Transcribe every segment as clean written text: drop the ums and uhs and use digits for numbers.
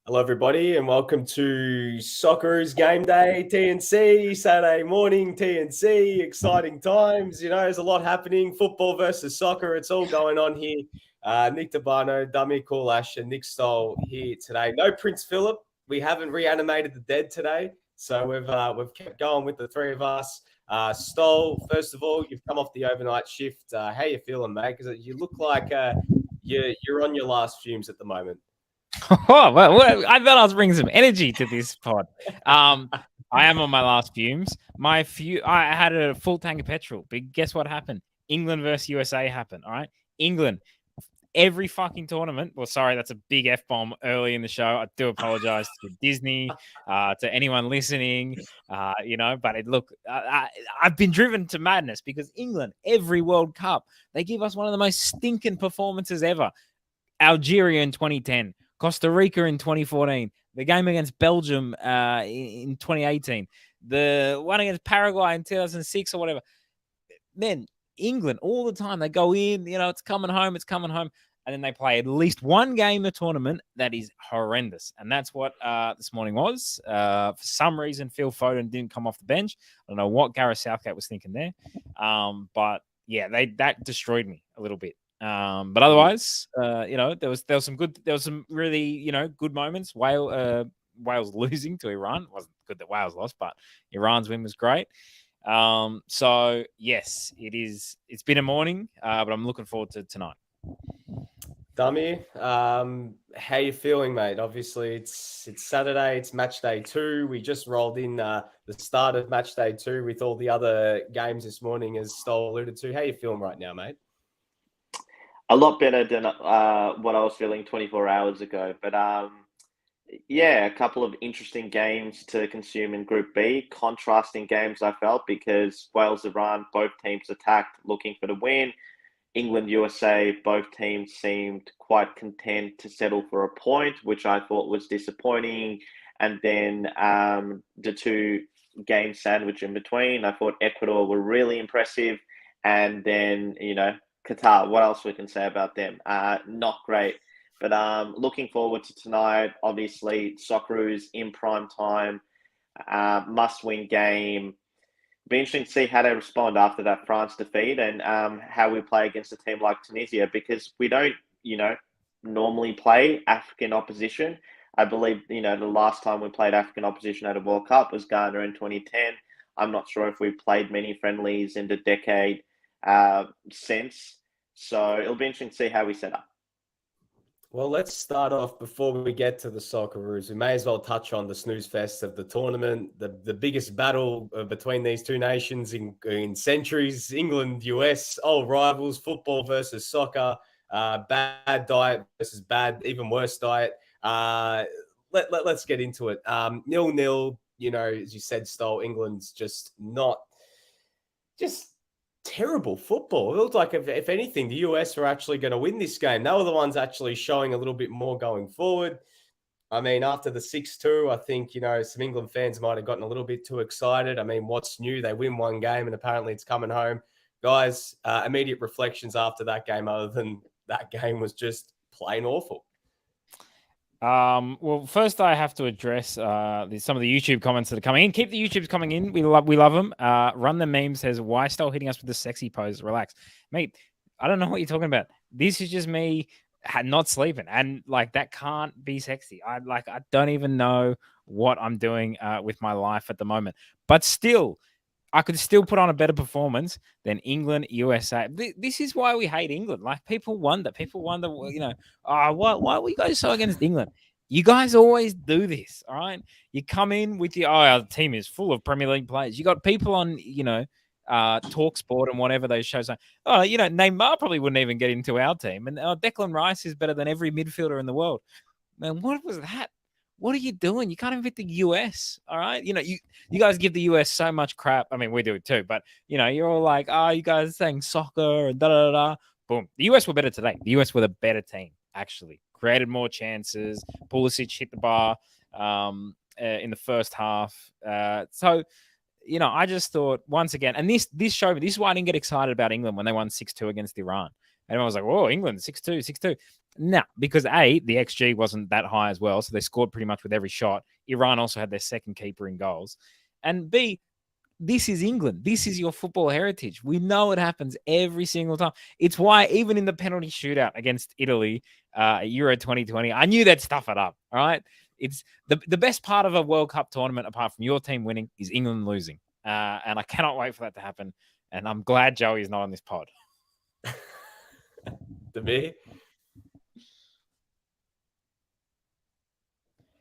Hello, everybody, and welcome to Socceroos game day, TNC, Saturday morning, TNC, exciting times. There's a lot happening, football versus soccer. It's all going on here. Nick Dabano, Dami Kulash, and Nick Stoll here today. No Prince Philip. We haven't reanimated the dead today, so we've kept going with the three of us. Stoll, first of all, you've come off the overnight shift. How you feeling, mate? Because you look like you're on your last fumes at the moment. Oh, well, I thought I was bringing some energy to this pod. I am on my last fumes. I had a full tank of petrol, but guess what happened? England versus USA happened. All right, England. Every fucking tournament. Well, sorry, that's a big F bomb early in the show. I do apologize to Disney, to anyone listening. But I've been driven to madness because England, every World Cup, they give us one of the most stinking performances ever. Algeria in 2010. Costa Rica in 2014, the game against Belgium in 2018, the one against Paraguay in 2006 or whatever. Man, England all the time, they go in, it's coming home. And then they play at least one game in the tournament that is horrendous. And that's what this morning was. For some reason, Phil Foden didn't come off the bench. I don't know what Gareth Southgate was thinking there. But yeah, that destroyed me a little bit. But otherwise, there was some really, good moments. Wales losing to Iran. It wasn't good that Wales lost, but Iran's win was great. So yes, it's been a morning, but I'm looking forward to tonight. Dummy, how you feeling, mate? Obviously, it's Saturday. It's match day 2. We just rolled in the start of match day 2 with all the other games this morning, as Stoll alluded to. How you feeling right now, mate? A lot better than what I was feeling 24 hours ago. But yeah, a couple of interesting games to consume in Group B. Contrasting games, I felt, because Wales-Iran, both teams attacked looking for the win. England-USA, both teams seemed quite content to settle for a point, which I thought was disappointing. And then the two games sandwich in between, I thought Ecuador were really impressive. And then, Qatar, what else we can say about them? Not great. But looking forward to tonight. Obviously, Socceroos in prime time, must-win game. Be interesting to see how they respond after that France defeat and how we play against a team like Tunisia, because we don't, normally play African opposition. I believe, the last time we played African opposition at a World Cup was Ghana in 2010. I'm not sure if we've played many friendlies in the decade since. So it'll be interesting to see how we set up. Well, let's start off before we get to the Socceroos. We may as well touch on the snooze fest of the tournament, the biggest battle between these two nations in centuries. England, US, old rivals, football versus soccer, bad diet versus bad, even worse diet. Let's get into it. 0-0, as you said, Stoll, England's just terrible football. It looked like, if anything, the US were actually going to win this game. They were the ones actually showing a little bit more going forward. I mean, after the 6-2, I think, some England fans might have gotten a little bit too excited. I mean, what's new? They win one game and apparently it's coming home. Guys, immediate reflections after that game, other than that game was just plain awful. Well, first I have to address some of the YouTube comments that are coming in. Keep the YouTubes coming in. We love them. Run the Meme says, "Why still hitting us with the sexy pose? Relax, mate. I don't know what you're talking about. This is just me not sleeping, and that can't be sexy. I don't even know what I'm doing with my life at the moment. But still, I could still put on a better performance than England, USA. This is why we hate England. People wonder, why are we guys so against England? You guys always do this, all right? You come in with our team is full of Premier League players. You got people on, Talk Sport and whatever those shows are. Neymar probably wouldn't even get into our team. And Declan Rice is better than every midfielder in the world. Man, what was that? What are you doing? You can't even beat the US, all right? You guys give the US so much crap. I mean, we do it too, but, you're all like, you guys are saying soccer and da-da-da-da. Boom. The US were better today. The US were the better team, actually. Created more chances. Pulisic hit the bar in the first half. I just thought, once again, and this showed me, this is why I didn't get excited about England when they won 6-2 against Iran, Everyone was like, "Whoa, England 6-2, 6-2." No, because A, the XG wasn't that high as well, so they scored pretty much with every shot. Iran also had their second keeper in goals, and B, this is England. This is your football heritage. We know it happens every single time. It's why even in the penalty shootout against Italy, Euro 2020, I knew they'd stuff it up. All right. It's the best part of a World Cup tournament, apart from your team winning, is England losing. And I cannot wait for that to happen. And I'm glad Joey is not on this pod. Demir?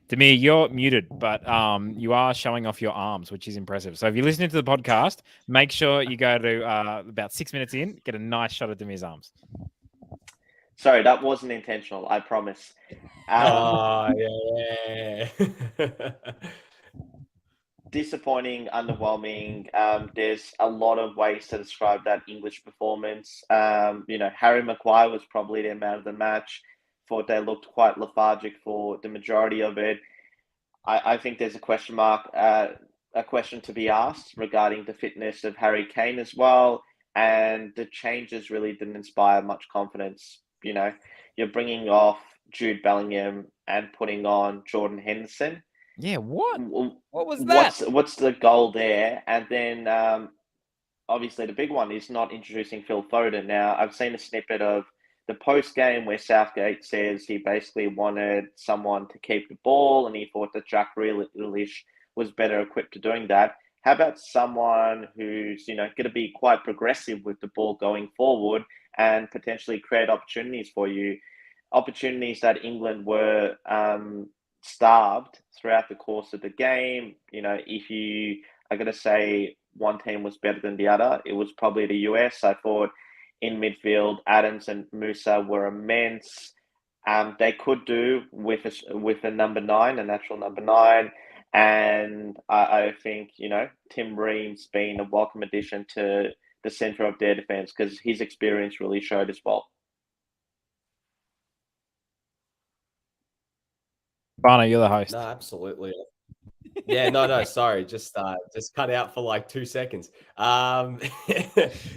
Demir, you're muted, but you are showing off your arms, which is impressive. So if you're listening to the podcast, make sure you go to about 6 minutes in, get a nice shot of Demir's arms. Sorry, that wasn't intentional. I promise. Yeah. Disappointing, underwhelming. There's a lot of ways to describe that English performance. Harry Maguire was probably their man of the match. Thought they looked quite lethargic for the majority of it. I think there's a question mark, a question to be asked regarding the fitness of Harry Kane as well. And the changes really didn't inspire much confidence. You're bringing off Jude Bellingham and putting on Jordan Henderson. Yeah, what? What was that? What's the goal there? And then obviously the big one is not introducing Phil Foden. Now, I've seen a snippet of the post-game where Southgate says he basically wanted someone to keep the ball and he thought that Jack Grealish was better equipped to doing that. How about someone who's, going to be quite progressive with the ball going forward and potentially create opportunities for you? Opportunities that England were starved throughout the course of the game. If you are going to say one team was better than the other, it was probably the US. I thought in midfield, Adams and Musa were immense. They could do with a number 9, a natural number 9. And I think, Tim Ream's been a welcome addition to the centre of their defence because his experience really showed as well. Barno, you're the host. No, absolutely. Yeah, no, sorry, just cut out for like 2 seconds.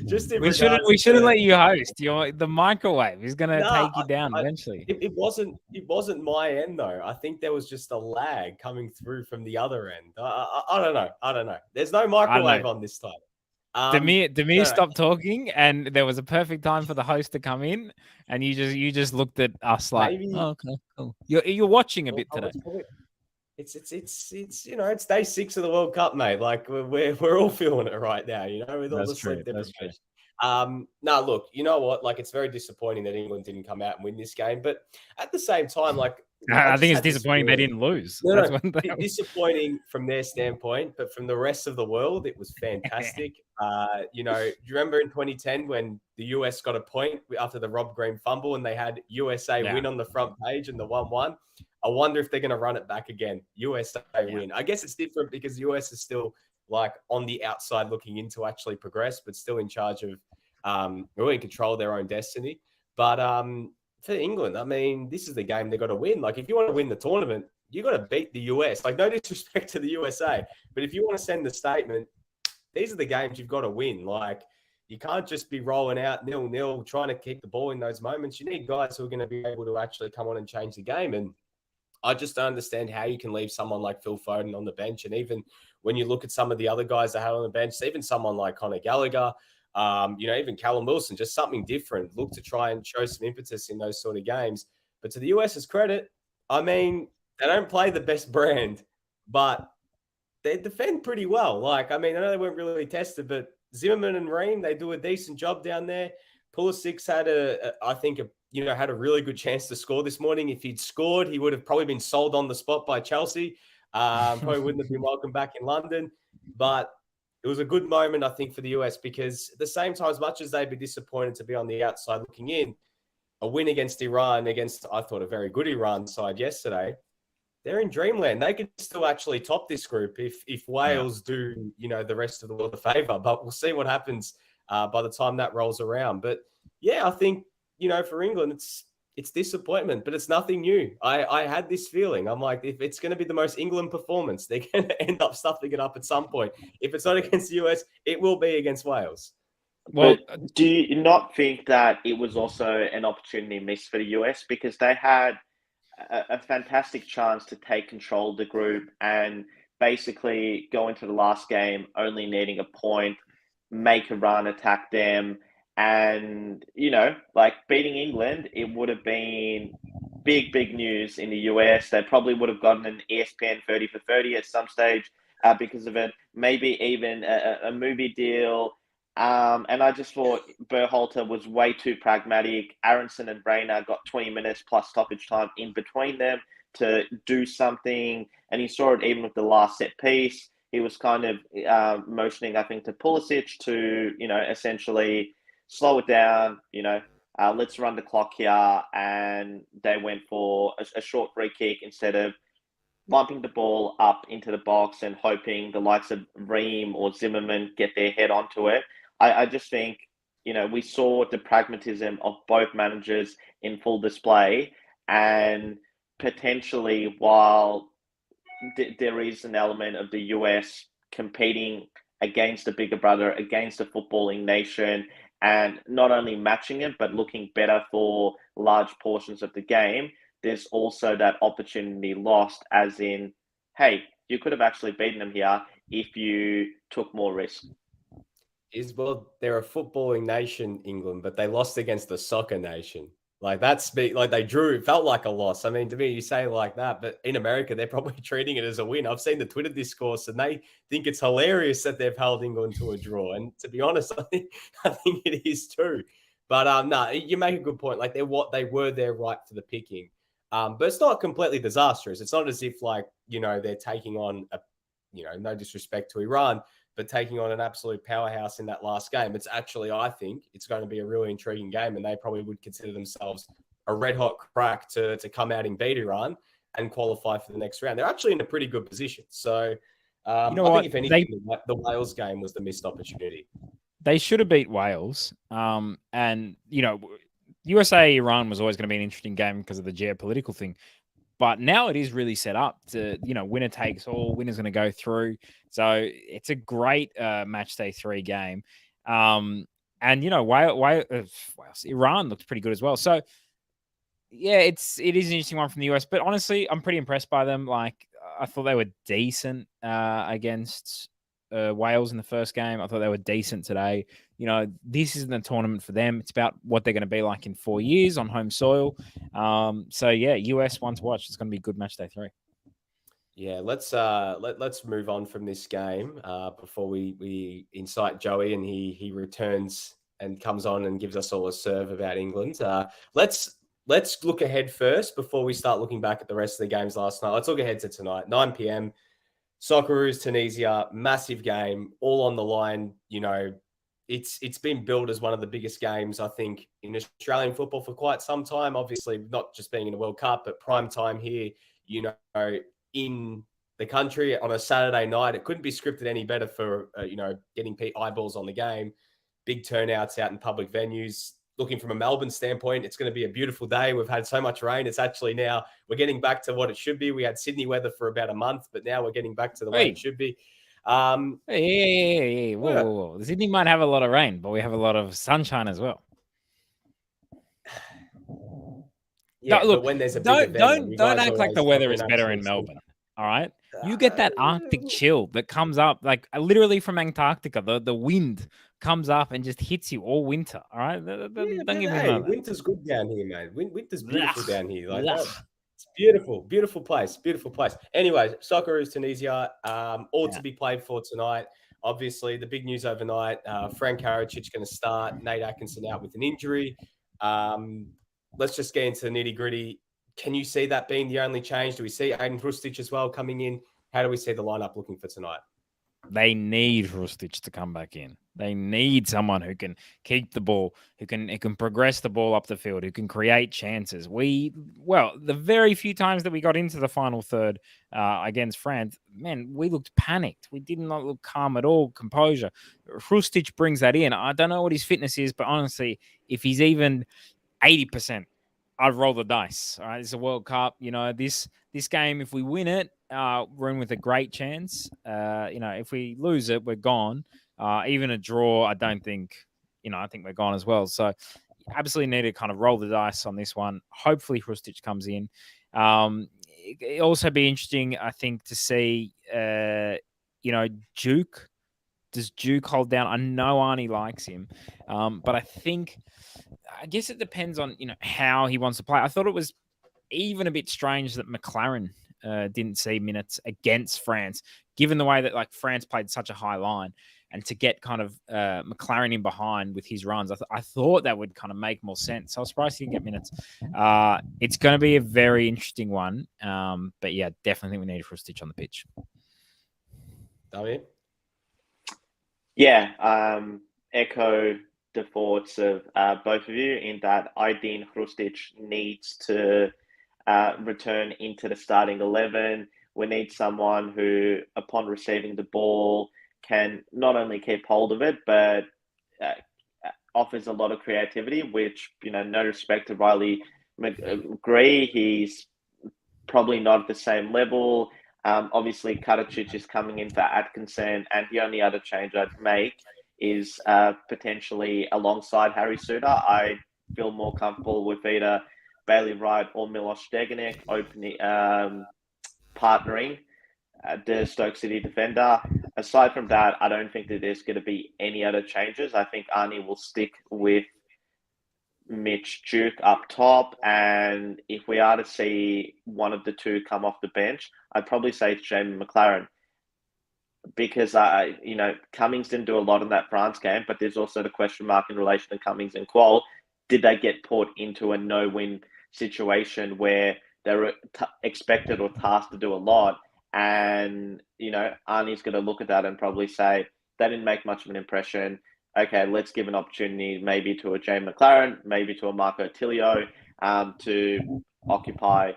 Just we shouldn't let you host. The microwave is going to take you down eventually. It wasn't my end though. I think there was just a lag coming through from the other end. I don't know. There's no microwave on this time. Demir stopped talking, and there was a perfect time for the host to come in, and you just looked at us like, oh, okay, cool. You're watching a bit today. It's it's day 6 of the World Cup, mate. Like we're all feeling it right now, with all the sleep deprivation. No, look, you know what? Like it's very disappointing that England didn't come out and win this game, but at the same time, like I think it's disappointing they didn't lose. Disappointing from their standpoint, but from the rest of the world, it was fantastic. Do you remember in 2010 when the US got a point after the Rob Green fumble and they had USA win on the front page and the 1-1? I wonder if they're going to run it back again. USA win. I guess it's different because the US is still like on the outside looking in to actually progress, but still in charge of really in control of their own destiny. But for England, I mean, this is the game they've got to win. Like, if you want to win the tournament, you got to beat the US. Like, no disrespect to the USA, but if you want to send the statement, these are the games you've got to win. Like, you can't just be rolling out 0-0, trying to keep the ball in those moments. You need guys who are going to be able to actually come on and change the game. And I just don't understand how you can leave someone like Phil Foden on the bench. And even when you look at some of the other guys that had on the bench, even someone like Conor Gallagher, even Callum Wilson, just something different. Look to try and show some impetus in those sort of games. But to the US's credit, I mean, they don't play the best brand, but they defend pretty well. Like, I mean, I know they weren't really tested, but Zimmerman and Ream, they do a decent job down there. Pulisic had had a really good chance to score this morning. If he'd scored, he would have probably been sold on the spot by Chelsea. Probably wouldn't have been welcome back in London. But it was a good moment, I think, for the US because at the same time, as much as they'd be disappointed to be on the outside looking in, a win against Iran, I thought, a very good Iran side yesterday, they're in dreamland. They could still actually top this group if Wales do, the rest of the world a favour. But we'll see what happens by the time that rolls around. But, yeah, I think, for England, it's disappointment, but it's nothing new. I had this feeling. I'm like, if it's going to be the most England performance, they're going to end up stuffing it up at some point. If it's not against the US, it will be against Wales. Well, But do you not think that it was also an opportunity missed for the US because they had a fantastic chance to take control of the group and basically go into the last game only needing a point, make a run, attack them, and like beating England, it would have been big news in the US. They probably would have gotten an ESPN 30 for 30 at some stage because of it. Maybe even a movie deal. And I just thought Berhalter was way too pragmatic. Aronson and Rayner got 20 minutes plus stoppage time in between them to do something. And you saw it even with the last set piece. He was kind of motioning, I think, to Pulisic to, essentially slow it down, let's run the clock here. And they went for a short free kick instead of bumping the ball up into the box and hoping the likes of Ream or Zimmerman get their head onto it. I just think, we saw the pragmatism of both managers in full display. And potentially, while there is an element of the US competing against a bigger brother, against a footballing nation, and not only matching it, but looking better for large portions of the game, there's also that opportunity lost, as in, hey, you could have actually beaten them here if you took more risk. They're a footballing nation, England, but they lost against the soccer nation. Like they drew. It felt like a loss. I mean, to me, you say it like that, but in America, they're probably treating it as a win. I've seen the Twitter discourse, and they think it's hilarious that they've held England to a draw. And to be honest, I think it is too. But no, you make a good point. Like they were there right for the picking. But it's not completely disastrous. It's not as if they're taking on no disrespect to Iran, but taking on an absolute powerhouse in that last game. It's actually, I think, it's going to be a really intriguing game, and they probably would consider themselves a red-hot crack to come out and beat Iran and qualify for the next round. They're actually in a pretty good position. So I think, if anything, the Wales game was the missed opportunity. They should have beat Wales. And, USA-Iran was always going to be an interesting game because of the geopolitical thing. But now it is really set up to, winner takes all, winner's going to go through. So it's a great match day 3 game. And, Iran looks pretty good as well. So, yeah, it is an interesting one from the US. But honestly, I'm pretty impressed by them. Like, I thought they were decent against Wales in the first game. I thought they were decent today. This isn't a tournament for them. It's about what they're going to be like in 4 years on home soil. So yeah, US one to watch. It's going to be a good match day 3. Yeah, let's move on from this game before we incite Joey and he returns and comes on and gives us all a serve about England. Let's look ahead first before we start looking back at the rest of the games last night. Let's look ahead to tonight, 9 p.m. Socceroos, Tunisia, massive game, all on the line. It's been billed as one of the biggest games, I think, in Australian football for quite some time. Obviously, not just being in the World Cup, but prime time here, in the country on a Saturday night. It couldn't be scripted any better for, getting eyeballs on the game. Big turnouts out in public venues. Looking from a Melbourne standpoint, it's going to be a beautiful day. We've had so much rain. It's actually now we're getting back to what it should be. We had Sydney weather for about a month, but now we're getting back to the way it should be. Hey. Whoa. Sydney might have a lot of rain, but we have a lot of sunshine as well. Yeah, look, but when there's a big event, don't act like the weather is better in Melbourne. All right, you get that Arctic chill that comes up, like literally from Antarctica. The wind comes up and just hits you all winter. All right, don't give me that. Winter's good down here, man. Winter's beautiful down here. Like it's beautiful place. Anyways, Socceroos, Tunisia, all to be played for tonight. Obviously, the big news overnight: Frank Karacic going to start. Nate Atkinson out with an injury. Let's just get into the nitty gritty. Can you see that being the only change? Do we see Aiden Hrustic as well coming in? How do we see the lineup looking for tonight? They need Hrustic to come back in. They need someone who can keep the ball, who can progress the ball up the field, who can create chances. The very few times that we got into the final third against France, man, we looked panicked. We did not look calm at all, composure. Hrustic brings that in. I don't know what his fitness is, but honestly, if he's even 80%, I'd roll the dice. All right, it's a World Cup. This game, if we win it, we're in with a great chance. If we lose it, we're gone. Even a draw, I don't think, I think we're gone as well. So absolutely need to kind of roll the dice on this one. Hopefully Hrustic comes in. It'd also be interesting, I think, to see, Duke. Does Duke hold down? I know Arnie likes him, but I guess it depends on how he wants to play. I thought it was even a bit strange that McLaren didn't see minutes against France, given the way that France played such a high line, and to get kind of McLaren in behind with his runs, I thought that would kind of make more sense. So I was surprised he didn't get minutes. It's going to be a very interesting one, but yeah, definitely think we need Hrustic on the pitch. Damien? Yeah, echo the thoughts of both of you in that Aydin Hrustic needs to return into the starting 11. We need someone who, upon receiving the ball, can not only keep hold of it, but offers a lot of creativity, which, no respect to Riley McGree, he's probably not at the same level. Obviously, Karacic is coming in for Atkinson, and the only other change I'd make is potentially alongside Harry Suter. I feel more comfortable with either Bailey Wright or Milos Degenek partnering the Stoke City defender. Aside from that, I don't think that there's going to be any other changes. I think Arnie will stick with Mitch Duke up top, and if we are to see one of the two come off the bench, I'd probably say it's Jamie McLaren, because Cummings didn't do a lot in that France game, but there's also the question mark in relation to Cummings and Qual. Did they get put into a no-win situation where they were expected or tasked to do a lot? And Arnie's going to look at that and probably say they didn't make much of an impression. Okay, let's give an opportunity maybe to a Jay McLaren, maybe to a Marco Tilio to occupy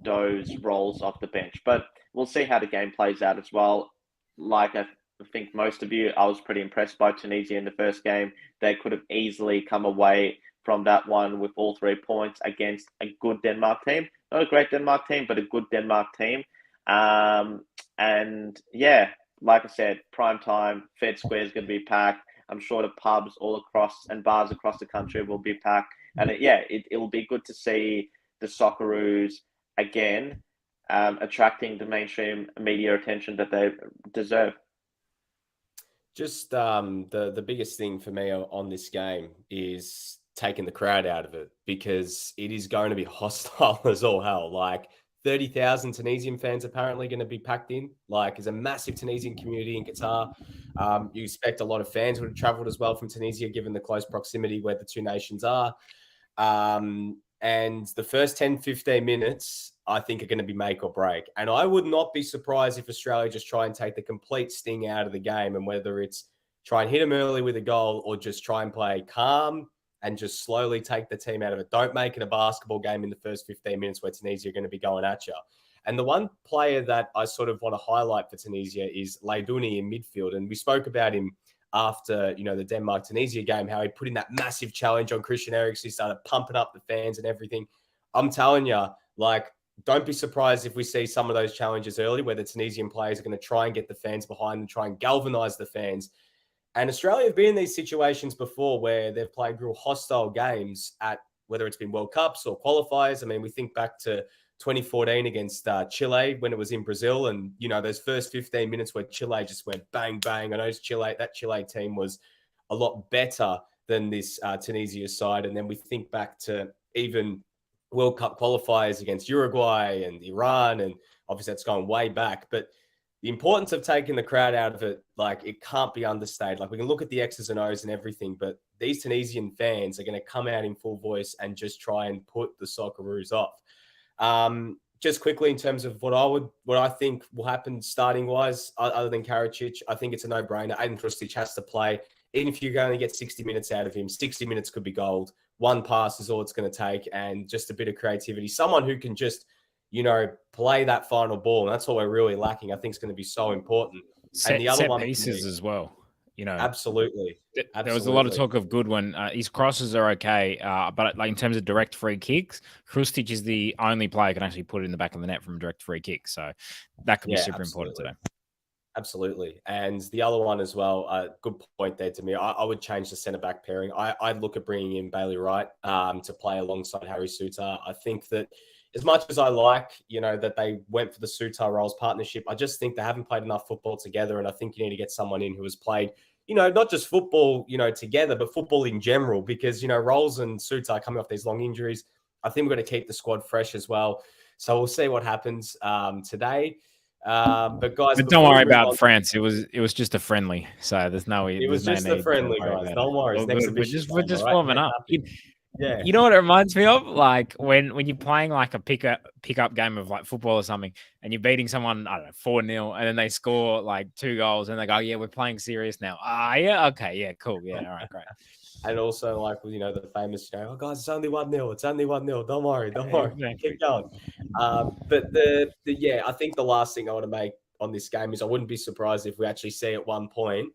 those roles off the bench. But we'll see how the game plays out as well. Like I think most of you, I was pretty impressed by Tunisia in the first game. They could have easily come away from that one with all 3 points against a good Denmark team. Not a great Denmark team, but a good Denmark team. And yeah, like I said, prime time, Fed Square is going to be packed. I'm sure the pubs all across and bars across the country will be packed. And it will be good to see the Socceroos again, attracting the mainstream media attention that they deserve. Just the biggest thing for me on this game is taking the crowd out of it, because it is going to be hostile as all hell. 30,000 Tunisian fans apparently going to be packed in. There's a massive Tunisian community in Qatar. You expect a lot of fans would have traveled as well from Tunisia, given the close proximity where the two nations are. And the first 10, 15 minutes, I think, are going to be make or break. And I would not be surprised if Australia just try and take the complete sting out of the game, and whether it's try and hit them early with a goal or just try and play calm and just slowly take the team out of it. Don't make it a basketball game in the first 15 minutes where Tunisia are going to be going at you. And the one player that I sort of want to highlight for Tunisia is Leidouni in midfield. And we spoke about him after, the Denmark-Tunisia game, how he put in that massive challenge on Christian Eriksen. He started pumping up the fans and everything. I'm telling you, don't be surprised if we see some of those challenges early where the Tunisian players are going to try and get the fans behind and try and galvanize the fans. And Australia have been in these situations before where they've played real hostile games at whether it's been World Cups or qualifiers. I mean, we think back to 2014 against Chile when it was in Brazil, and those first 15 minutes where Chile just went bang bang. I know that Chile team was a lot better than this Tunisia side, and then we think back to even World Cup qualifiers against Uruguay and Iran, and obviously that's gone way back. But the importance of taking the crowd out of it, it can't be understated. We can look at the X's and O's and everything, but these Tunisian fans are going to come out in full voice and just try and put the Socceroos off. Just quickly, in terms of what I think will happen starting wise, other than Karacic, I think it's a no-brainer. Aydin Hrustic has to play. Even if you're going to get 60 minutes out of him, 60 minutes could be gold. One pass is all it's going to take, and just a bit of creativity. Someone who can just, play that final ball. And that's what we're really lacking. I think it's going to be so important. And the other set one pieces as well. Absolutely. There was a lot of talk of Goodwin. His crosses are okay, but in terms of direct free kicks, Hrustic is the only player who can actually put it in the back of the net from direct free kick. So that could be super important today. Absolutely. And the other one as well, good point there to me. I would change the centre back pairing. I'd look at bringing in Bailey Wright to play alongside Harry Souttar. I think that as much as I like, that they went for the Souttar Rolls partnership, I just think they haven't played enough football together. And I think you need to get someone in who has played, not just football, together, but football in general, because, Rolls and Souttar coming off these long injuries. I think we're going to keep the squad fresh as well. So we'll see what happens today. But guys, But don't worry about on, France. It was just a friendly, so there's no it was no just a need friendly, to worry guys. about Don't it. worry, it's All an good. exhibition. We're just right? warming up. Yeah. You know what it reminds me of? Like when you're playing like a pickup game of like football or something, and you're beating someone, I don't know, 4-0, and then they score like 2 goals, and they go, "Yeah, we're playing serious now." Ah, yeah, okay, yeah, cool, yeah, all right, great. And also, like, the famous, oh, guys, it's only 1-0. It's only 1-0. Don't worry. Exactly. Keep going. But yeah, I think the last thing I want to make on this game is I wouldn't be surprised if we actually see at one point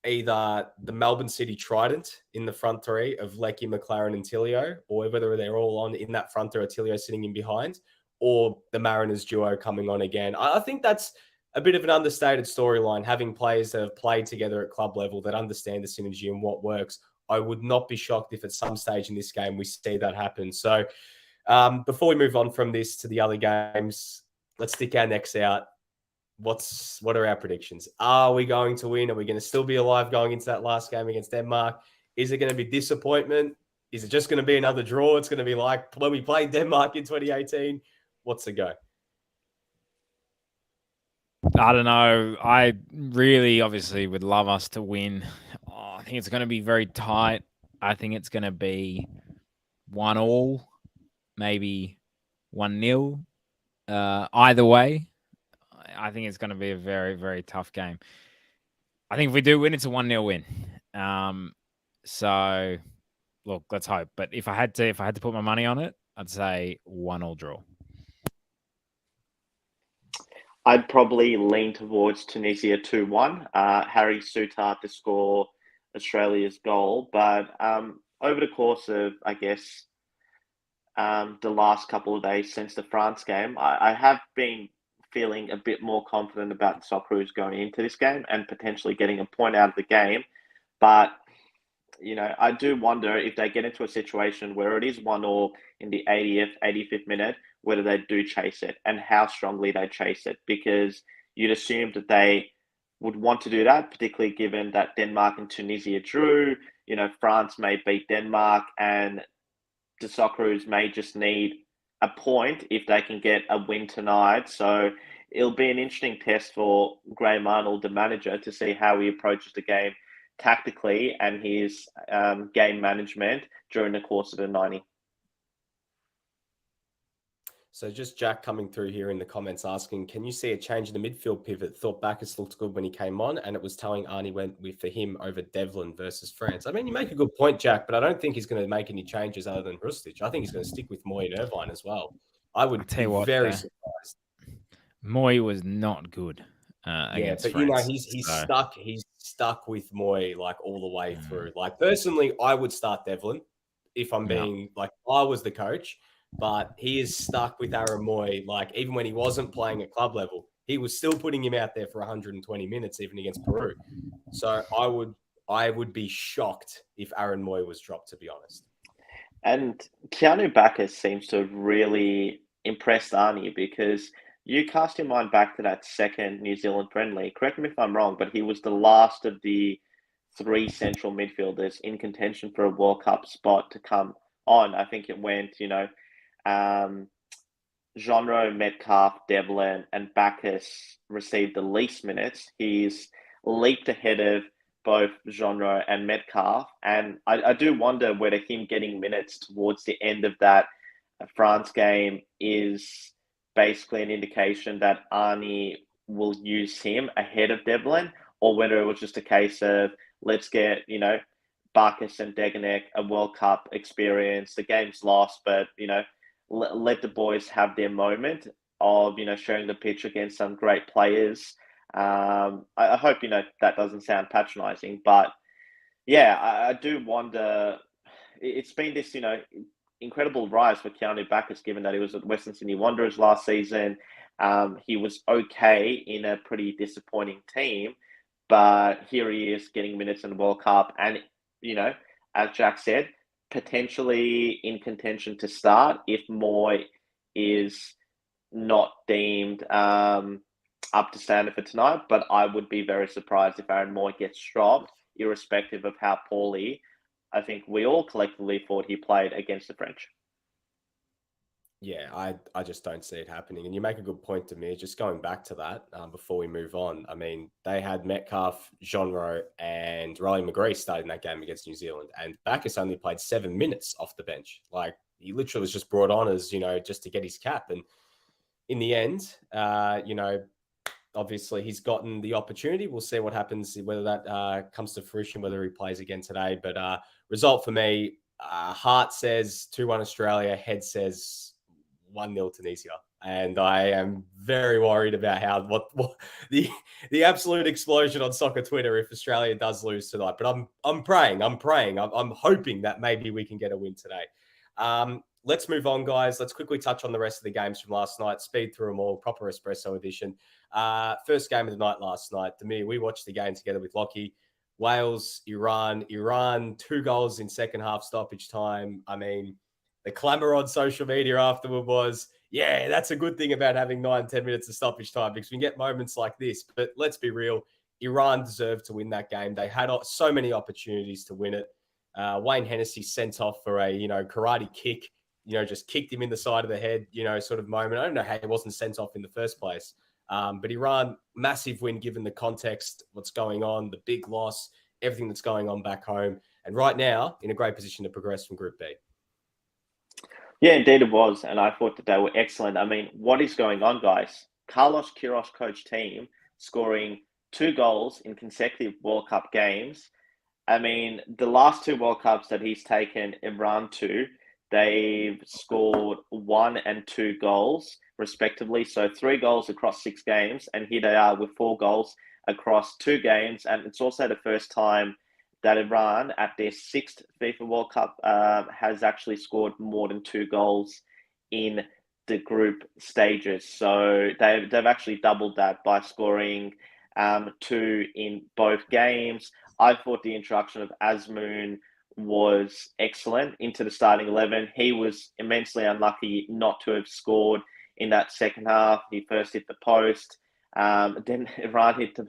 either the Melbourne City Trident in the front three of Lecky, McLaren, and Tilio, or whether they're all on in that front three or Tilio sitting in behind, or the Mariners duo coming on again. I think that's a bit of an understated storyline, having players that have played together at club level that understand the synergy and what works. I would not be shocked if at some stage in this game we see that happen. So before we move on from this to the other games, let's stick our necks out. What are our predictions? Are we going to win? Are we going to still be alive going into that last game against Denmark? Is it going to be disappointment? Is it just going to be another draw? It's going to be like when we played Denmark in 2018. What's the go? I don't know. I really obviously would love us to win. I think it's going to be very tight. I think it's going to be 1-1, maybe 1-0. Either way, I think it's going to be a very, very tough game. I think if we do win, it's a 1-0 win. So look, let's hope. But if I had to put my money on it, I'd say 1-1 draw. I'd probably lean towards Tunisia 2-1. Harry Souttar to score Australia's goal. But over the course of, I guess, the last couple of days since the France game, I have been feeling a bit more confident about the Socceroos going into this game and potentially getting a point out of the game. But, I do wonder if they get into a situation where it is 1-1 in the 80th, 85th minute, whether they do chase it and how strongly they chase it, because you'd assume that they would want to do that, particularly given that Denmark and Tunisia drew. France may beat Denmark, and the Socceroos may just need a point if they can get a win tonight. So it'll be an interesting test for Graham Arnold, the manager, to see how he approaches the game tactically and his game management during the course of the 90. So just Jack coming through here in the comments asking, can you see a change in the midfield pivot? Thought Bacchus looked good when he came on, and it was telling Arnie went for him over Devlin versus France. I mean, you make a good point, Jack, but I don't think he's going to make any changes other than Hrustic. I think he's going to stick with Moy and Irvine as well. I would be very surprised. Moy was not good against France. He's stuck with Moy like all the way through. Like personally, I would start Devlin if I'm being like I was the coach. But he is stuck with Aaron Moy. Like, even when he wasn't playing at club level, he was still putting him out there for 120 minutes, even against Peru. So I would be shocked if Aaron Moy was dropped, to be honest. And Keanu Bacchus seems to have really impressed Arnie, because you cast your mind back to that second New Zealand friendly. Correct me if I'm wrong, but he was the last of the 3 central midfielders in contention for a World Cup spot to come on. I think it went, Genre, Metcalf, Devlin, and Bacchus received the least minutes. He's leaped ahead of both Genre and Metcalf. And I do wonder whether him getting minutes towards the end of that France game is basically an indication that Arnie will use him ahead of Devlin, or whether it was just a case of let's get, Bacchus and Degenek a World Cup experience. The game's lost, but, let the boys have their moment of, sharing the pitch against some great players. I hope, that doesn't sound patronizing, but yeah, I do wonder. It's been this, incredible rise for Keanu Backus, given that he was at Western Sydney Wanderers last season. He was okay in a pretty disappointing team, but here he is getting minutes in the World Cup. And, as Jack said, potentially in contention to start if Moy is not deemed up to standard for tonight. But I would be very surprised if Aaron Moy gets dropped, irrespective of how poorly I think we all collectively thought he played against the French. Yeah, I just don't see it happening. And you make a good point, Demir. Just going back to that before we move on, I mean, they had Metcalf, Jean-Ro, and Riley McGree starting that game against New Zealand. And Backus only played 7 minutes off the bench. Like, he literally was just brought on as, just to get his cap. And in the end, obviously he's gotten the opportunity. We'll see what happens, whether that comes to fruition, whether he plays again today. But result for me, heart says 2-1 Australia, head says 1-0 Tunisia. And I am very worried about how what the absolute explosion on soccer Twitter if Australia does lose tonight. But I'm praying. I'm hoping that maybe we can get a win today. Let's move on, guys. Let's quickly touch on the rest of the games from last night. Speed through them all. Proper espresso edition. First game of the night last night. Demir, we watched the game together with Lockie. Wales, Iran, 2 goals in second half stoppage time. I mean, the clamour on social media afterward was, yeah, that's a good thing about having 9-10 minutes of stoppage time because we can get moments like this. But let's be real, Iran deserved to win that game. They had so many opportunities to win it. Wayne Hennessy sent off for a, karate kick, just kicked him in the side of the head, sort of moment. I don't know how he wasn't sent off in the first place. But Iran, massive win given the context, what's going on, the big loss, everything that's going on back home. And right now, in a great position to progress from Group B. Yeah, indeed it was. And I thought that they were excellent. I mean, what is going on, guys? Carlos Queiroz coach team scoring 2 goals in consecutive World Cup games. I mean, the last 2 World Cups that he's taken Iran to, they've scored 1 and 2 goals, respectively. So 3 goals across 6 games. And here they are with 4 goals across 2 games. And it's also the first time that Iran, at their 6th FIFA World Cup, has actually scored more than 2 goals in the group stages. So they've actually doubled that by scoring 2 in both games. I thought the introduction of Azmoun was excellent into the starting 11. He was immensely unlucky not to have scored in that second half. He first hit the post, then Iran hit the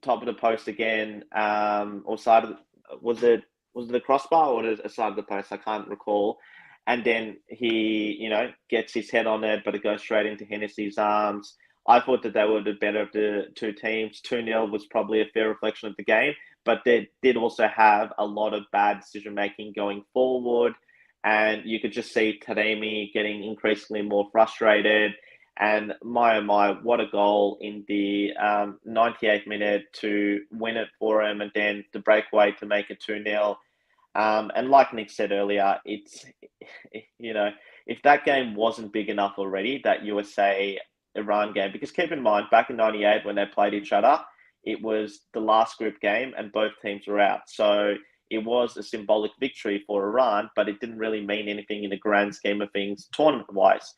top of the post again, or side of was it the crossbar or the side of the post? I can't recall. And then he, gets his head on it, but it goes straight into Hennessy's arms. I thought that they were the better of the 2 teams. 2-0 was probably a fair reflection of the game, but they did also have a lot of bad decision-making going forward. And you could just see Taremi getting increasingly more frustrated. And my, oh my, what a goal in the 98th minute to win it for him, and then the breakaway to make it 2-0. And like Nick said earlier, it's, if that game wasn't big enough already, that USA-Iran game, because keep in mind, back in 98 when they played each other, it was the last group game and both teams were out. So it was a symbolic victory for Iran, but it didn't really mean anything in the grand scheme of things tournament-wise.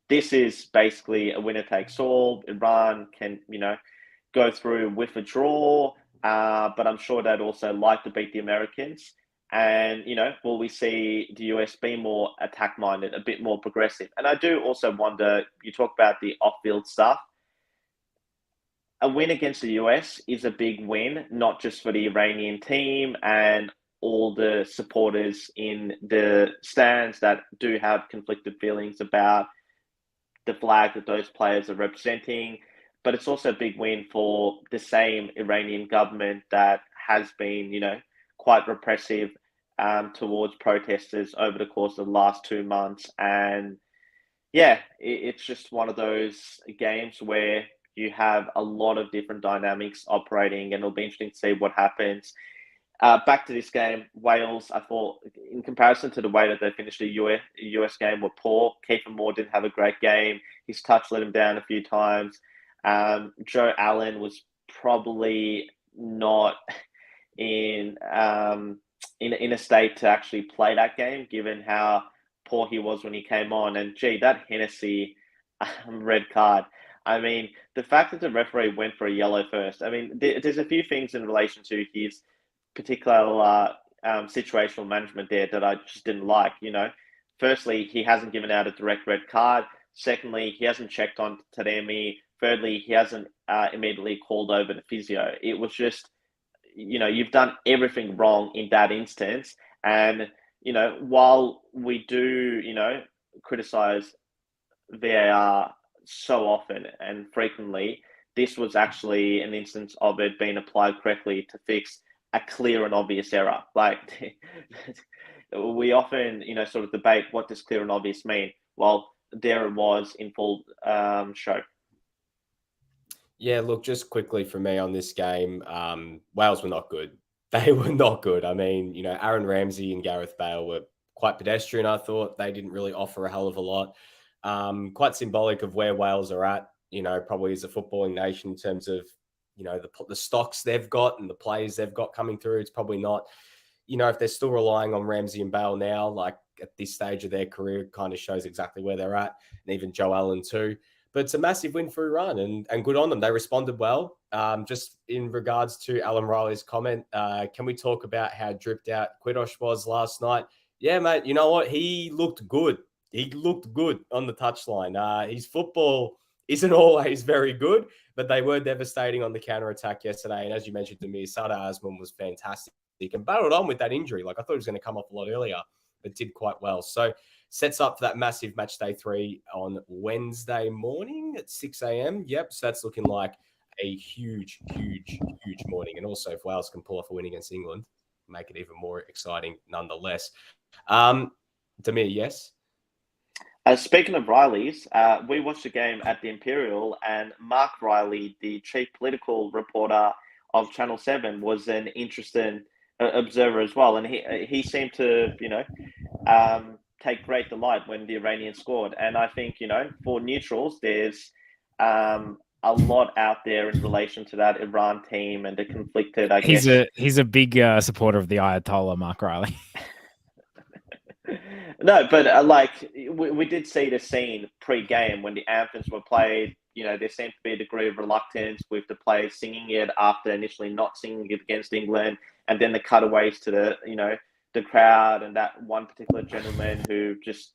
This is basically a winner takes all. Iran can, go through with a draw, but I'm sure they'd also like to beat the Americans. And, will we see the US be more attack-minded, a bit more progressive? And I do also wonder, you talk about the off-field stuff. A win against the US is a big win, not just for the Iranian team and all the supporters in the stands that do have conflicted feelings about the flag that those players are representing, but it's also a big win for the same Iranian government that has been, quite repressive towards protesters over the course of the last 2 months. And yeah, it's just one of those games where you have a lot of different dynamics operating, and it'll be interesting to see what happens. Back to this game, Wales, I thought, in comparison to the way that they finished the US game, were poor. Kiefer Moore didn't have a great game. His touch let him down a few times. Joe Allen was probably not in in a state to actually play that game, given how poor he was when he came on. And gee, that Hennessy red card. I mean, the fact that the referee went for a yellow first. I mean, there's a few things in relation to his particular situational management there that I just didn't like. Firstly, he hasn't given out a direct red card. Secondly, he hasn't checked on Taremi. Thirdly, he hasn't immediately called over the physio. It was just, you've done everything wrong in that instance. And, while we do, criticize VAR so often and frequently, this was actually an instance of it being applied correctly to fix a clear and obvious error. Like, we often, sort of debate what does clear and obvious mean. Well, there it was in full show. Yeah, look, just quickly for me on this game, Wales were not good. They were not good. I mean, Aaron Ramsey and Gareth Bale were quite pedestrian, I thought. They didn't really offer a hell of a lot. Quite symbolic of where Wales are at, probably as a footballing nation in terms of, the stocks they've got and the players they've got coming through. It's probably not, if they're still relying on Ramsey and Bale now, like at this stage of their career, it kind of shows exactly where they're at. And even Joe Allen too. But it's a massive win for Iran and good on them. They responded well. Just in regards to Alan Riley's comment, can we talk about how dripped out Quidosh was last night? Yeah, mate, you know what? He looked good. He looked good on the touchline. His football isn't always very good, but they were devastating on the counter-attack yesterday. And as you mentioned to me, Sada Asman was fantastic and battled on with that injury. Like, I thought he was going to come off a lot earlier, but did quite well. So sets up for that massive match day 3 on Wednesday morning at 6 a.m. Yep, so that's looking like a huge, huge, huge morning. And also, if Wales can pull off a win against England, make it even more exciting nonetheless. Damir, yes? Speaking of Riley's, we watched the game at the Imperial, and Mark Riley, the chief political reporter of Channel 7, was an interesting observer as well. And he seemed to, take great delight when the Iranians scored. And I think, for neutrals, there's a lot out there in relation to that Iran team and the conflicted, I guess. He's a big supporter of the Ayatollah, Mark Riley. No, but we did see the scene pre-game when the anthems were played. There seemed to be a degree of reluctance with the players singing it after initially not singing it against England, and then the cutaways to the crowd and that one particular gentleman who just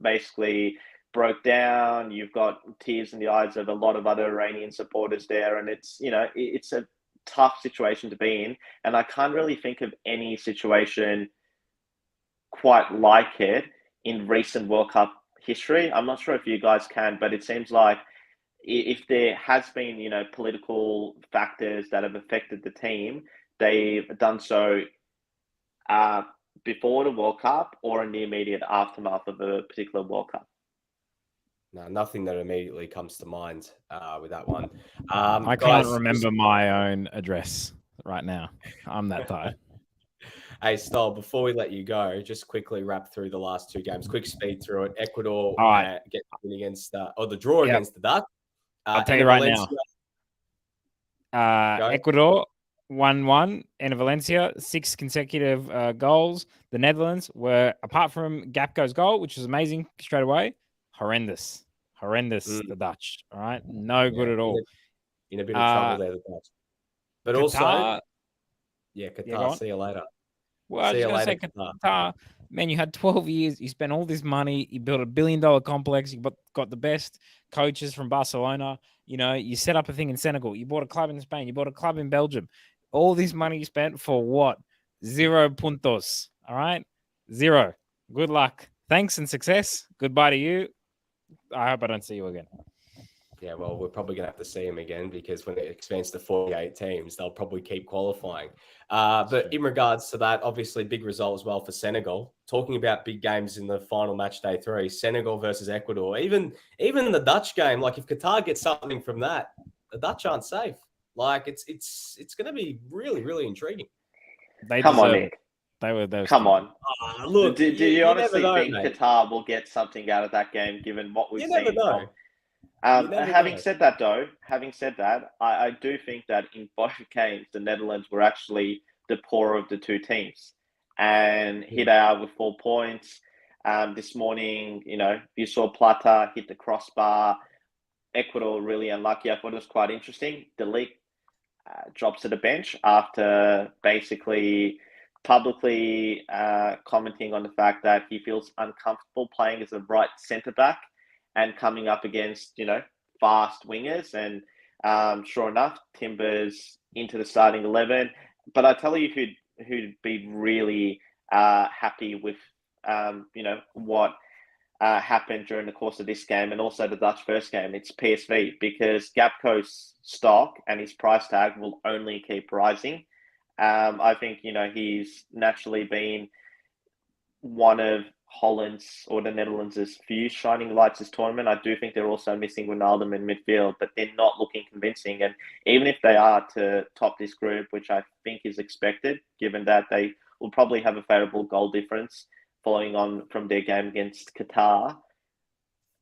basically broke down. You've got tears in the eyes of a lot of other Iranian supporters there, and it's a tough situation to be in. And I can't really think of any situation quite like it in recent World Cup history. I'm not sure if you guys can, but it seems like if there has been, political factors that have affected the team, they've done so before the World Cup or in the immediate aftermath of a particular World Cup. No, nothing that immediately comes to mind with that one. I can't remember my own address right now. I'm that tired. Hey, Stoll, before we let you go, just quickly wrap through the last 2 games. Quick speed through it. Ecuador get against the draw against the Dutch. I'll tell you right now. Ecuador 1-1 in Valencia, 6 consecutive goals. The Netherlands were, apart from Gapco's goal, which was amazing straight away, horrendous. The Dutch. All right, no good at all. In a bit of trouble there, the Dutch. But Qatar, also, Qatar. See you later. Well, I was going to say Qatar, man, you had 12 years. You spent all this money. You built $1 billion complex. You got the best coaches from Barcelona. You set up a thing in Senegal. You bought a club in Spain. You bought a club in Belgium. All this money you spent for what? 0 puntos. All right? 0. Good luck. Thanks and success. Goodbye to you. I hope I don't see you again. Yeah, well, we're probably going to have to see him again because when it expands to 48 teams, they'll probably keep qualifying. But in regards to that, obviously big result as well for Senegal. Talking about big games in the final match day 3, Senegal versus Ecuador. Even in the Dutch game, like if Qatar gets something from that, the Dutch aren't safe. Like it's going to be really, really intriguing. Come on, Nick. Come on. Look, do you honestly think Qatar will get something out of that game given what we've seen? Having said that, I do think that in both games, the Netherlands were actually the poorer of the 2 teams. and here they are with 4 points. This morning, you saw Plata hit the crossbar. Ecuador really unlucky. I thought it was quite interesting. Delete drops to the bench after basically publicly commenting on the fact that he feels uncomfortable playing as a right centre back and coming up against fast wingers. And sure enough, Timber's into the starting 11. But I tell you who'd be really happy with what happened during the course of this game and also the Dutch first game. It's PSV, because Gapco's stock and his price tag will only keep rising. I think he's naturally been one of Holland's or the Netherlands' few shining lights this tournament. I do think they're also missing Ronaldo in midfield, but they're not looking convincing. And even if they are to top this group, which I think is expected, given that they will probably have a favourable goal difference following on from their game against Qatar,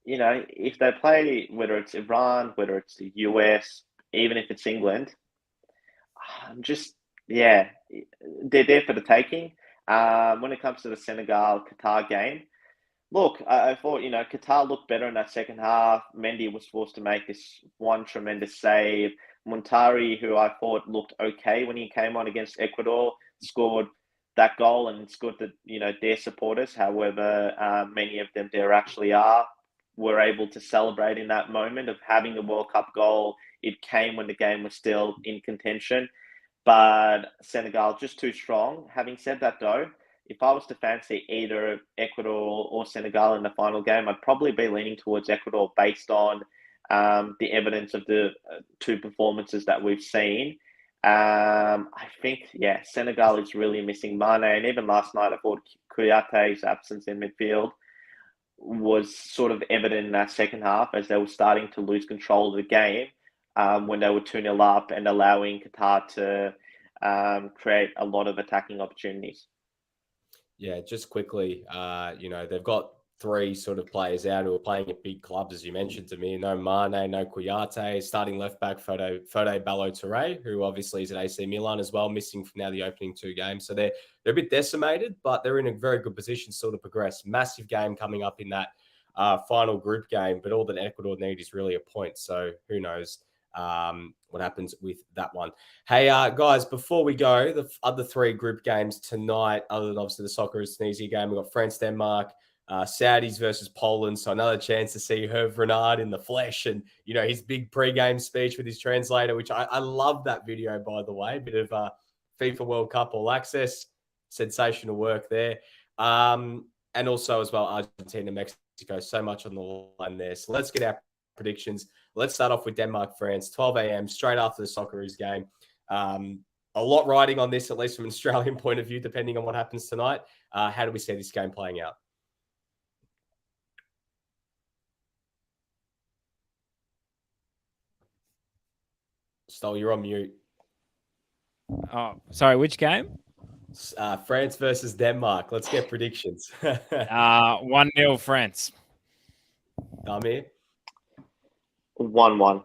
if they play, whether it's Iran, whether it's the US, even if it's England, they're there for the taking. When it comes to the Senegal-Qatar game, look, I thought, Qatar looked better in that second half. Mendy was forced to make this one tremendous save. Montari, who I thought looked okay when he came on against Ecuador, scored that goal and scored their supporters, however many of them there actually are, were able to celebrate in that moment of having the World Cup goal. It came when the game was still in contention. But Senegal, just too strong. Having said that, though, if I was to fancy either Ecuador or Senegal in the final game, I'd probably be leaning towards Ecuador based on the evidence of the two performances that we've seen. I think, Senegal is really missing Mane. And even last night, I thought Kouyate's absence in midfield was sort of evident in that second half as they were starting to lose control of the game. When they were 2-0 up and allowing Qatar to create a lot of attacking opportunities. Yeah, just quickly, they've got 3 sort of players out who are playing at big clubs, as you mentioned to me. No Mane, no Kouyaté. Starting left back, Fode Ballo-Touré, who obviously is at AC Milan as well, missing from now the opening 2 games. So they're a bit decimated, but they're in a very good position still to progress. Massive game coming up in that final group game, but all that Ecuador need is really a point. So who knows what happens with that one. Hey, guys, before we go, the other 3 group games tonight, other than obviously the Socceroos Sneezy game, we've got France-Denmark, Saudis versus Poland. So another chance to see Hervé Renard in the flesh and, his big pre-game speech with his translator, which I love that video, by the way. Bit of FIFA World Cup All Access. Sensational work there. And also as well, Argentina, Mexico. So much on the line there. So let's get our predictions. Let's start off with Denmark-France, 12 a.m., straight after the Socceroos game. A lot riding on this, at least from an Australian point of view, depending on what happens tonight. How do we see this game playing out? Stoll, you're on mute. Oh, sorry, which game? France versus Denmark. Let's get predictions. 1-0 France. Damir? 1-1.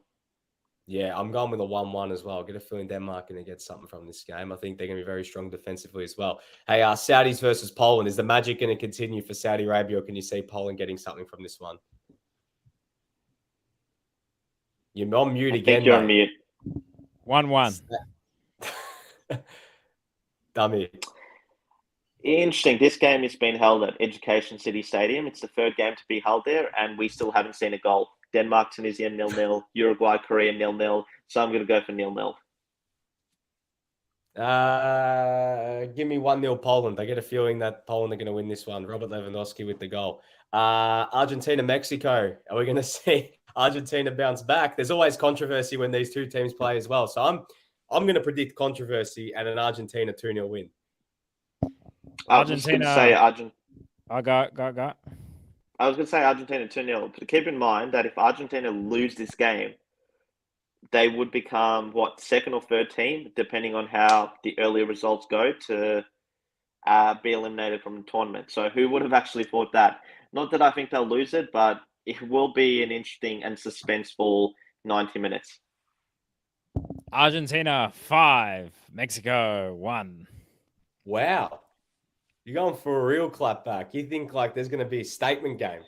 Yeah, I'm going with a 1-1 as well. I get a feeling Denmark going to get something from this game. I think they're going to be very strong defensively as well. Hey, Saudis versus Poland. Is the magic going to continue for Saudi Arabia, or can you see Poland getting something from this one? You're on mute again, think you're on mate. mute. 1-1. Dummy. Interesting. This game is being held at Education City Stadium. It's the 3rd game to be held there, and we still haven't seen a goal. Denmark, Tunisia, 0-0. Uruguay, Korea, 0-0. So I'm going to go for 0-0. Give me 1-0 Poland. I get a feeling that Poland are going to win this one. Robert Lewandowski with the goal. Argentina, Mexico. Are we going to see Argentina bounce back? There's always controversy when these 2 teams play as well. So I'm going to predict controversy and an Argentina 2-0 win. Argentina. I was going to say Argentina 2-0. But keep in mind that if Argentina lose this game, they would become, 2nd or 3rd team, depending on how the earlier results go, to be eliminated from the tournament. So who would have actually thought that? Not that I think they'll lose it, but it will be an interesting and suspenseful 90 minutes. Argentina 5, Mexico 1. Wow. You're going for a real clapback. You think like there's going to be a statement game?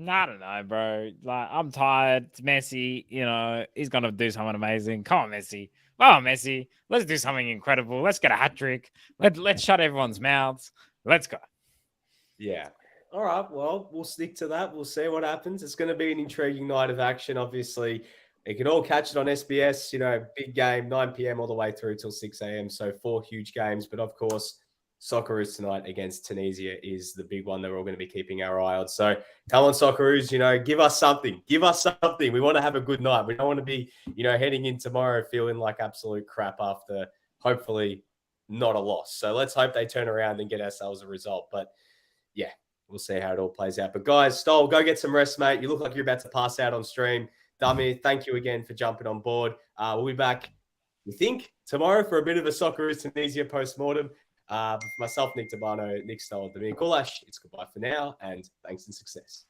I don't know, bro. Like, I'm tired. It's Messi. You know, he's gonna do something amazing. Come on, Messi. Oh, Messi. Let's do something incredible. Let's get a hat trick. Let's shut everyone's mouths. Let's go. Yeah. All right. Well, we'll stick to that. We'll see what happens. It's going to be an intriguing night of action. Obviously, you can all catch it on SBS. You know, big game, 9 p.m. all the way through till 6 a.m. So 4 huge games. But of course, Socceroos tonight against Tunisia is the big one that we're all going to be keeping our eye on. So come on, Socceroos, you know, give us something. Give us something. We want to have a good night. We don't want to be, you know, heading in tomorrow feeling like absolute crap after hopefully not a loss. So let's hope they turn around and get ourselves a result. But yeah, we'll see how it all plays out. But guys, Stoll, go get some rest, mate. You look like you're about to pass out on stream. Dummy, thank you again for jumping on board. We'll be back, we think, tomorrow for a bit of a Socceroos Tunisia post-mortem. For myself, Nick Tabano, Nick Stoll, Damir Kulash, it's goodbye for now, and thanks and success.